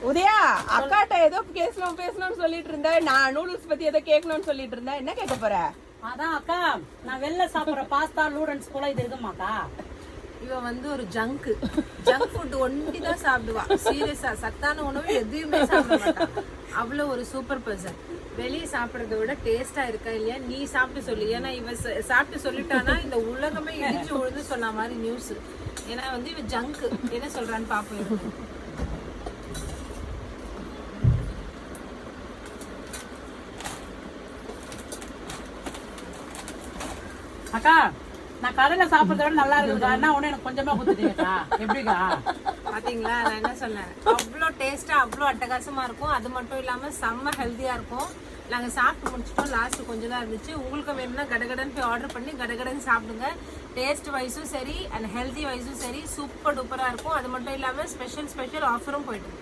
உதயா அக்காட்ட ஏதோ பேசணும்னு சொல்லிட்டு இருந்த. நான் நூடுல்ஸ் பத்தி ஏதோ கேட்கணும்னு சொல்லிட்டு இருந்தேன். என்ன கேட்க போற? அதான் அக்கா, நான் வெளில சாப்பிடுற பாஸ்தா நூடுல்ஸ் கூட இது இருக்குமாக்கா? இவ வந்து ஒரு ஜங்க் ஃபுட் ஒண்டி தான் சாப்பிடுவா. சீரியஸா சத்தான உணவு எதுவுமே சாப்பிட மாட்டா. அவ்வளவு ஒரு சூப்பர் பர்சன். வெளியே சாப்பிடறத விட டேஸ்டா இருக்கா இல்லையா நீ சாப்பிட்டு சொல்லு. ஏன்னா இவ சாப்பிட்டு சொல்லிட்டானா இந்த உலகமே இடிச்சு விழுந்து சொன்ன மாதிரி நியூஸ். ஏன்னா வந்து இவ ஜங்க் என்ன சொல்றான்னு பாப்போம். அக்கா, நான் கடையில சாப்பிடுறத விட நல்லா இருக்குக்கா. என்ன ஒண்ணு எனக்கு கொஞ்சமா கொடுத்துட்டீங்கக்கா. எப்படிக்கா? பாத்தீங்களா நான் என்ன சொன்னேன்? அவ்வளோ டேஸ்டா அவ்வளோ அட்டகாசமா இருக்கும். அது மட்டும் இல்லாம செம்ம ஹெல்த்தியா இருக்கும். நாங்க சாப்பிட்டு முடிச்சிட்டோம். லாஸ்ட் கொஞ்சம் தான் இருந்துச்சு. உங்களுக்கு வேணும்னா கடகடன் போய் ஆர்டர் பண்ணி கடகடன் சாப்பிடுங்க. டேஸ்ட் வைஸும் சரி அண்ட் ஹெல்த்தி வைஸும் சரி சூப்பர் டூப்பரா இருக்கும். அது மட்டும் இல்லாம ஸ்பெஷல் ஆஃபரும் போயிட்டு